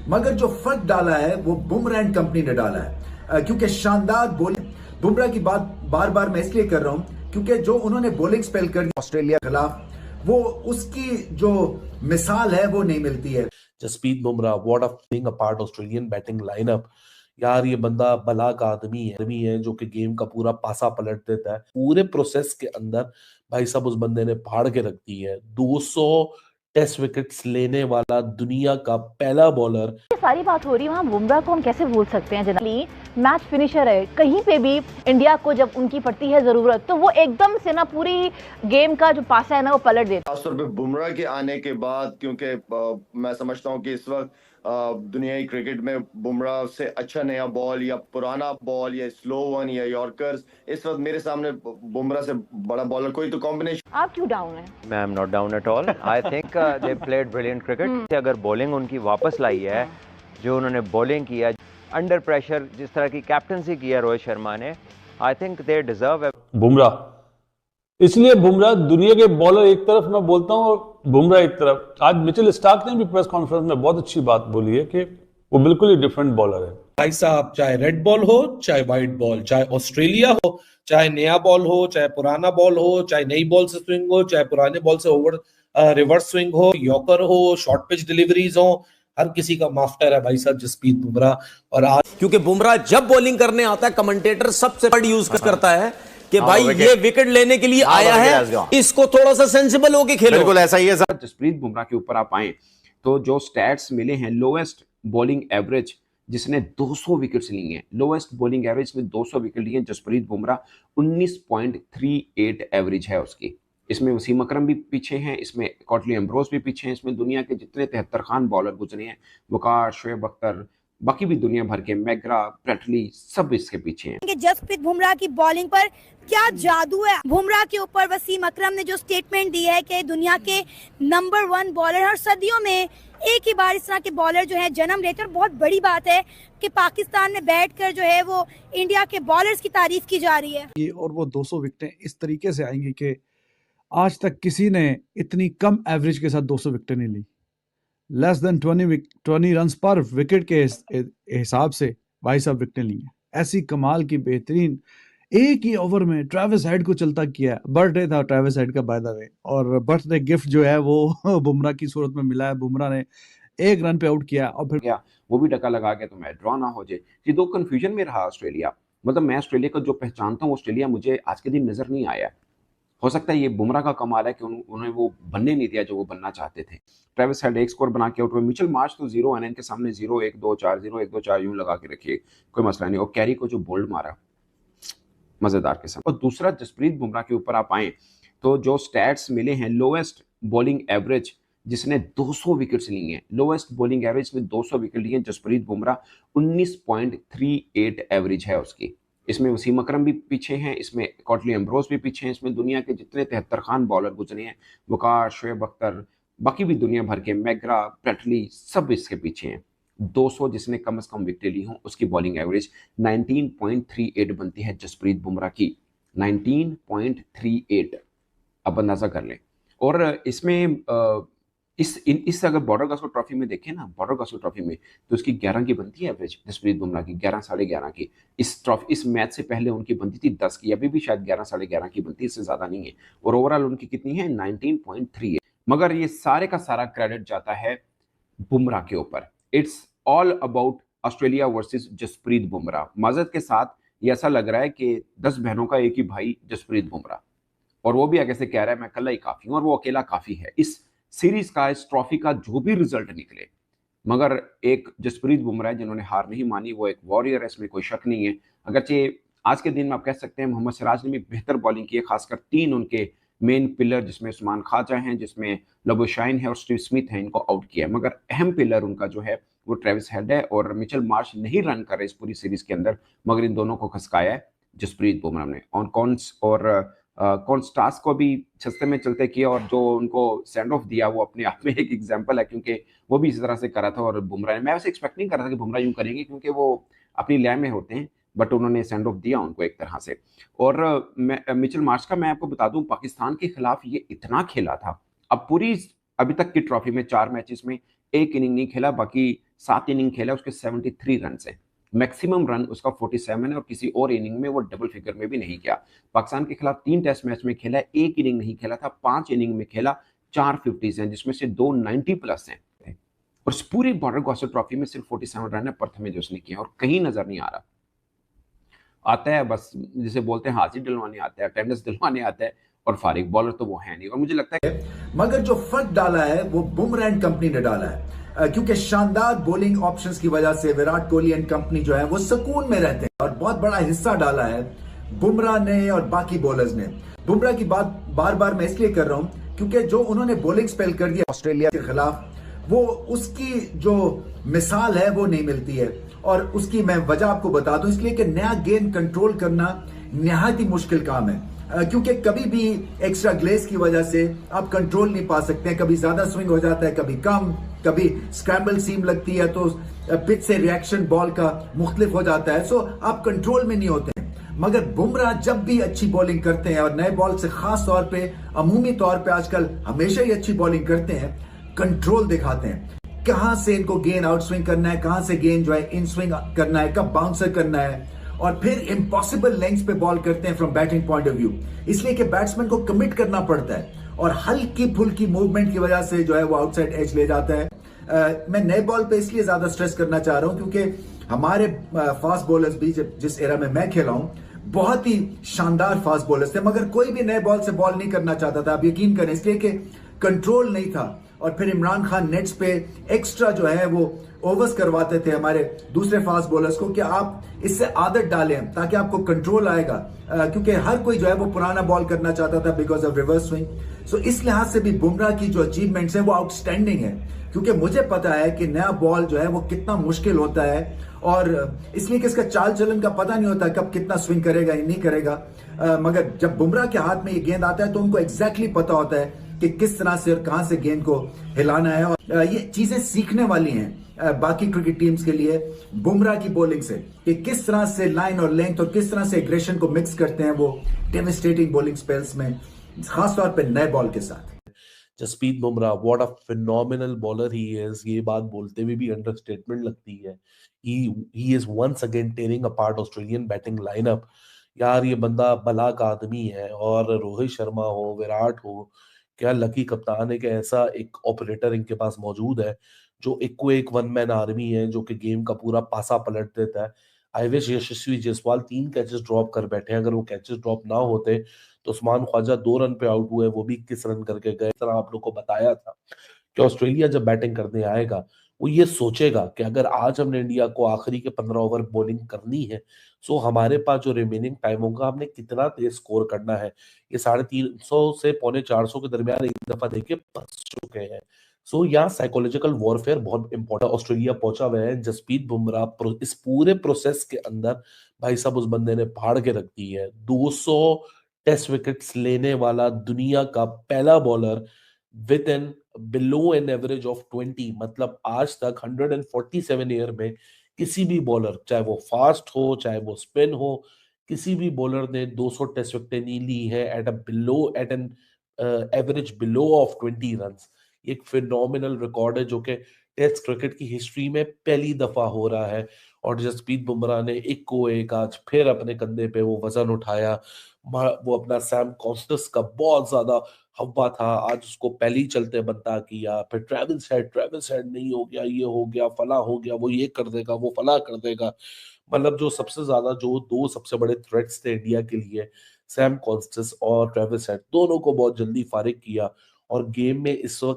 मगर जो फर्क डाला है वो बुमराह एंड कंपनी ने डाला है। क्योंकि शानदार बॉलिंग, बुमराह की बात बार बार मैं इसलिए कर रहा हूं क्योंकि जो उन्होंने बॉलिंग स्पेल कर ऑस्ट्रेलिया के खिलाफ, वो उसकी जो मिसाल है वो नहीं मिलती है। Jasprit Bumrah, what a being a part Australian batting lineup. यार ये बंदा भला का आदमी है जो कि गेम का पूरा पासा पलट देता है पूरे प्रोसेस के अंदर। भाई साहब उस बंदे ने फाड़ के रख दी है। 200 टेस्ट विकेट्स लेने वाला दुनिया का पहला बॉलर। ये सारी बात हो रही है, वहाँ बुमराह को हम कैसे भूल सकते हैं। जनरली मैच फिनिशर है, कहीं पे भी इंडिया को जब उनकी पड़ती है जरूरत तो वो एकदम से ना पूरी गेम का जो पासा है ना वो पलट देता है। खासतौर पे बुमराह के आने के बाद, क्योंकि मैं समझता हूँ कि इस वक्त दुनियाई क्रिकेट में बुमराह से अच्छा नया बॉल या पुराना बॉल या स्लो वन या यॉर्कर्स, इस वक्त मेरे सामने बुमराह से बड़ा बॉलर कोई तो कॉम्बिनेशन। आप क्यों डाउन है? मैं am not down at all. I think they played brilliant cricket. अगर बॉलिंग उनकी वापस लाई है, जो उन्होंने बॉलिंग किया अंडर प्रेशर, जिस तरह की कैप्टनसी किया रोहित शर्मा ने, I think they deserve. Bumrah, इसलिए बुमराह दुनिया के बॉलर एक तरफ मैं बोलता हूं और बुमराह एक तरफ। आज मिचेल स्टार्क ने भी प्रेस कॉन्फ्रेंस में बहुत अच्छी बात बोली है कि वो बिल्कुल ही डिफरेंट बॉलर है। भाई साहब चाहे रेड बॉल हो चाहे व्हाइट बॉल, चाहे ऑस्ट्रेलिया हो, चाहे नया बॉल हो, चाहे पुराना बॉल हो, चाहे नई बॉल से स्विंग हो, चाहे पुराने बॉल से ओवर रिवर्स स्विंग हो, यॉर्कर हो, शॉर्ट पिच डिलीवरीज हो, हर किसी का मास्टर है भाई साहब जसप्रीत बुमराह। और आज क्योंकि बुमराह जब बॉलिंग करने आता है, कमेंटेटर सबसे बड़ा यूज करता है कि भाई ये विकेट लेने के लिए आया है, इसको थोड़ा सा सेंसिबल होके खेलो। बिल्कुल ऐसा ही है सर। जसप्रीत बुमराह के ऊपर आप आए तो जो स्टैट्स मिले हैं, लोएस्ट बॉलिंग एवरेज जिसने 200 विकेट्स ली हैं, लोएस्ट बॉलिंग एवरेज में 200 विकेट लिए जसप्रीत बुमराह, 19.38 एवरेज है उसकी। इसमें वसीम अकरम भी पीछे हैं, इसमें कॉटली एम्ब्रोस भी पीछे हैं, इसमें दुनिया के जितने 73 खान बॉलर गुजरे हैं, वकार, शोएब अख्तर, बाकी भी दुनिया भर के, मैग्रा, ब्रेटली, सब इसके पीछे हैं। जसप्रीत बुमराह की बॉलिंग पर क्या जादू है। बुमराह के ऊपर वसीम अकरम ने जो स्टेटमेंट दी है कि दुनिया के नंबर 1 बॉलर, हर सदियों में एक ही बार इस तरह के बॉलर जो है जन्म लेते हैं। बहुत बड़ी बात है कि पाकिस्तान में बैठकर जो है वो इंडिया के बॉलर्स की तारीफ की जा रही है। और वो 200 विकेटें इस तरीके से आएंगी कि आज तक किसी ने इतनी कम एवरेज के साथ 200 विकेटें नहीं ली। लेस देन 20 रन पर विकेट के हिसाब से भाई साहब विकेटें ली हैं। ऐसी कमाल की बेहतरीन, एक ही ओवर में ट्रेविस हेड को चलता किया। बर्थडे था ट्रेविस हेड का बाय द वे, और बर्थडे गिफ्ट जो है वो बुमराह की सूरत में मिला है। बुमराह ने 1 रन पे आउट किया और फिर क्या वो भी डका लगा के तो मैच ड्रॉ ना हो जाए। ये दो कंफ्यूजन में रहा ऑस्ट्रेलिया। मतलब मैं ऑस्ट्रेलिया को जो पहचानता हूँ, ऑस्ट्रेलिया मुझे आज के दिन नजर नहीं आया। हो सकता है ये बुमराह का कमाल है कि उन्हें वो बनने नहीं दिया जो वो बनना चाहते थे। ट्रेविस हेड एक स्कोर बना के आउट हुए। मिचेल मार्श तो 0 एनएन के सामने 0-1-2-4 0-1-2-4 यूं लगा के रखिए, कोई मसला नहीं। और कैरी को जो बोल्ड मारा मजेदार के साथ। और दूसरा जसप्रीत बुमराह के ऊपर आप आए तो जो स्टैट्स मिले हैं, लोएस्ट बॉलिंग एवरेज जिसने 200 विकेट्स ली हैं, लोएस्ट बॉलिंग एवरेज में 200 विकेट लिए जसप्रीत बुमराह, 19.38 एवरेज है उसकी। इसमें वसीम अकरम भी पीछे हैं, इसमें कॉटली एम्ब्रोस भी पीछे हैं, इसमें दुनिया के जितने 73 खान बॉलर गुजरे हैं, वकार, शोएब अख्तर, बाकी भी दुनिया भर के, मैग्रा, ब्रेटली, सब इसके पीछे हैं। 200 जिसने कम से कम विकेट ली हो, उसकी बॉलिंग एवरेज 19.38 बनती है जसप्रीत बुमराह की। 19.38 अब अंदाजा कर लें। और इसमें इस अगर बॉर्डर गास्को ट्रॉफी में देखें ना, बॉर्डर गास्को ट्रॉफी में तो उसकी 11 की बनती है एवरेज जसप्रीत बुमराह की, 11 साढ़े 11 की। इस मैच से पहले उनकी बनती थी 10 की, अभी भी शायद 11 साढ़े 11 की बनती है, इससे ज्यादा नहीं है। और ओवरऑल उनकी कितनी है? 19.38। मगर ये सारे का सारा क्रेडिट जाता है बुमराह के ऊपर। It's all about Australia versus Jasprit Bumrah. माजरत के साथ ये ऐसा लग रहा है कि 10 बहनों का एक ही भाई जसप्रीत बुमराह, और वो भी आगे से कह रहा है मैं अकेला ही काफी हूं, और वो अकेला काफी है। इस सीरीज का, इस ट्रॉफी का जो भी रिजल्ट निकले, मगर एक जसप्रीत बुमराह जिन्होंने हार नहीं मानी, वो एक वॉरियर है, इसमें कोई शक नहीं है। अगरचे आज के दिन में आप कह सकते हैं मोहम्मद सिराज ने भी बेहतर बॉलिंग की है, खासकर 3 उनके मेन पिलर जिसमें उस्मान ख्वाजा हैं, जिसमें लबुशाइन है और स्टीव स्मिथ है, इनको आउट किया। मगर अहम पिलर उनका जो है वो ट्रेविस हेड है, और मिचेल मार्श नहीं रन कर रहे इस पूरी सीरीज के अंदर, मगर इन दोनों को खसकाया है जसप्रीत बुमराह ने। कॉन्स्टास को भी सस्ते में चलते किया, और जो उनको सेंड ऑफ दिया वो अपने आप में एक एग्जांपल है, क्योंकि वो भी इसी तरह से करा था। और बुमराह ने, मैं वैसे एक्सपेक्ट नहीं कर रहा था कि बुमराह यूं करेंगे, क्योंकि वो अपनी लय में होते हैं, बट उन्होंने सेंड ऑफ दिया उनको एक तरह से। और मिचेल मार्श का मैं आपको बता दूं, पाकिस्तान के खिलाफ ये इतना खेला था। अब पूरी अभी तक की ट्रॉफी में 4 मैचेस में 1 इनिंग नहीं खेला, बाकी 7 इनिंग खेला, उसके 73 रन है। मैक्सिमम रन उसका 47 है और किसी और इनिंग में वो डबल फिगर में भी नहीं किया। पाकिस्तान के खिलाफ 3 टेस्ट मैच में खेला, 1 इनिंग नहीं खेला था, 5 इनिंग में खेला, 4 50s हैं जिसमें से 2 90 प्लस हैं। और इस पूरी बॉर्डर गावस्कर ट्रॉफी में सिर्फ 47 रन है प्रथम जो उसने किया और कहीं नजर नहीं आ रहा। आता है बस जिसे बोलते हैं हाजिर डलवाने आता है, अटेंडेंस दिलवाने आता है, और फारिग बॉलर तो वो है नहीं। और मुझे लगता है मगर जो फर्क डाला है वो बुमराह एंड कंपनी ने डाला है, क्योंकि शानदार बॉलिंग ऑप्शंस की वजह से विराट कोहली एंड कंपनी जो है वो सुकून में रहते हैं। और बहुत बड़ा हिस्सा डाला है बुमराह ने और बाकी बॉलर्स ने। बुमराह की बात बार बार मैं इसलिए कर रहा हूं क्योंकि जो उन्होंने बॉलिंग स्पेल कर दिया ऑस्ट्रेलिया के खिलाफ, वो उसकी जो मिसाल है वो नहीं मिलती है। और उसकी मैं वजह आपको बता दूं, इसलिए कि नया गेंद कंट्रोल करना निहायत ही मुश्किल काम है, क्योंकि कभी भी एक्स्ट्रा ग्लेस की वजह से आप कंट्रोल नहीं पा सकते हैं। कभी ज्यादा स्विंग हो जाता है, कभी कम, कभी स्क्रैम्बल सीम लगती है तो पिच से रिएक्शन बॉल का मुख्तलिफ हो जाता है, सो आप कंट्रोल में नहीं होते हैं। मगर बुमराह जब भी अच्छी बॉलिंग करते हैं, और नए बॉल से खास तौर पे अमूमी तौर पे आजकल हमेशा ही अच्छी बॉलिंग करते हैं, कंट्रोल दिखाते हैं। कहां से इनको गेंद आउट स्विंग करना है, कहां से गेंद जो है इन स्विंग करना है, कब बाउंसर करना है, और फिर इम्पॉसिबल लेंथ्स पे बॉल करते हैं from batting point of view, इसलिए कि बैट्समैन को कमिट करना पड़ता है और हल्की फुल्की मूवमेंट की वजह से जो है वो आउटसाइड एज ले जाता है। मैं नए बॉल पे इसलिए ज्यादा स्ट्रेस करना चाह रहा हूं क्योंकि हमारे फास्ट बॉलर्स भी जिस एरा में मैं खेला हूं बहुत ही शानदार फास्ट बॉलर्स थे, मगर कोई भी नए बॉल से बॉल नहीं करना चाहता था। आप यकीन करें, इसलिए कि कंट्रोल नहीं था। और फिर इमरान खान नेट्स पे एक्स्ट्रा जो है वो ओवर्स करवाते थे हमारे दूसरे फास्ट बॉलर्स को कि आप इससे आदत डालें ताकि आपको कंट्रोल आएगा, क्योंकि हर कोई जो है वो पुराना बॉल करना चाहता था बिकॉज ऑफ रिवर्स स्विंग। सो इस लिहाज से भी बुमराह की जो अचीवमेंट्स है वो आउटस्टैंडिंग है, क्योंकि मुझे पता है कि नया बॉल जो है वो कितना मुश्किल होता है, और इसलिए कि इसका चाल चलन का पता नहीं होता कब कितना स्विंग करेगा या नहीं करेगा। मगर जब बुमराह के हाथ में ये गेंद आता है तो उनको एग्जैक्टली पता होता है कि किस तरह से और कहां से गेंद को हिलाना है। और ये चीजें सीखने वाली हैं बाकी क्रिकेट टीम्स के लिए बुमराह की बॉलिंग से, कि किस तरह से लाइन और लेंथ और किस तरह से एग्रेशन को मिक्स करते हैं वो डेविस्टेटिंग बॉलिंग स्पेल्स में, खासतौर पे नए बॉल के साथ। Jasprit Bumrah, what a phenomenal bowler he is, ये बात बोलते हुए भी अंडरस्टेटमेंट लगती है। He is once again tearing apart Australian batting lineup. यार ये बंदा भला का आदमी है, और रोहित शर्मा हो, विराट हो, क्या लकी कप्तान है कि ऐसा एक ऑपरेटर इनके पास मौजूद है जो एक को एक वन मैन आर्मी है, जो कि गेम का पूरा पासा पलट देता है। I wish Yashasvi Jaiswal 3 catches drop कर बैठे हैं। अगर वो कैचेस ड्रॉप ना होते तो उस्मान ख्वाजा 2 रन पे आउट हुए, वो भी 21 रन करके गए। इस तरह आप लोग को बताया था कि ऑस्ट्रेलिया जब बैटिंग करने आएगा वो ये सोचेगा कि अगर आज हमने इंडिया को आखिरी के 15 ओवर बॉलिंग करनी है, सो हमारे पास जो रिमेनिंग टाइम होगा हमने कितना तेज स्कोर करना है। ये 350 से 450 के दरमियान एक दफा देके फंस चुके हैं। सो यहाँ साइकोलॉजिकल वॉरफेयर बहुत इंपॉर्टेंट। ऑस्ट्रेलिया पहुंचा हुआ है, जसप्रीत बुमराह इस पूरे प्रोसेस के अंदर भाई साहब उस बंदे ने फाड़ के रख दी है। 200 टेस्ट विकेट्स लेने वाला दुनिया का पहला bowler with an below an average of 20, मतलब आज तक 147 ईयर में किसी भी बॉलर, चाहे वो फास्ट हो चाहे वो स्पिन हो, किसी भी बॉलर ने 200 टेस्ट विकेट नहीं ली है at an average below of 20 run. एक फिनोमिनल रिकॉर्ड है जो कि टेस्ट क्रिकेट की हिस्ट्री में पहली दफा हो रहा है। और जसप्रीत बुमराह ने एक को एक आज फिर अपने कंधे पे वो वजन उठाया। वो अपना सैम कॉन्स्टेंस का बहुत ज्यादा हवा था, आज उसको पहले ही चलते बनता किया। फिर ट्रेविस हेड नहीं हो गया, ये हो गया, फला हो गया, वो ये कर देगा, वो फला कर देगा। मतलब जो सबसे ज्यादा जो 2 सबसे बड़े थ्रेट्स थे इंडिया के लिए, सैम कॉन्स्टेंस और ट्रेविस हेड, दोनों को बहुत जल्दी फारिग किया। और गेम में इस वक्त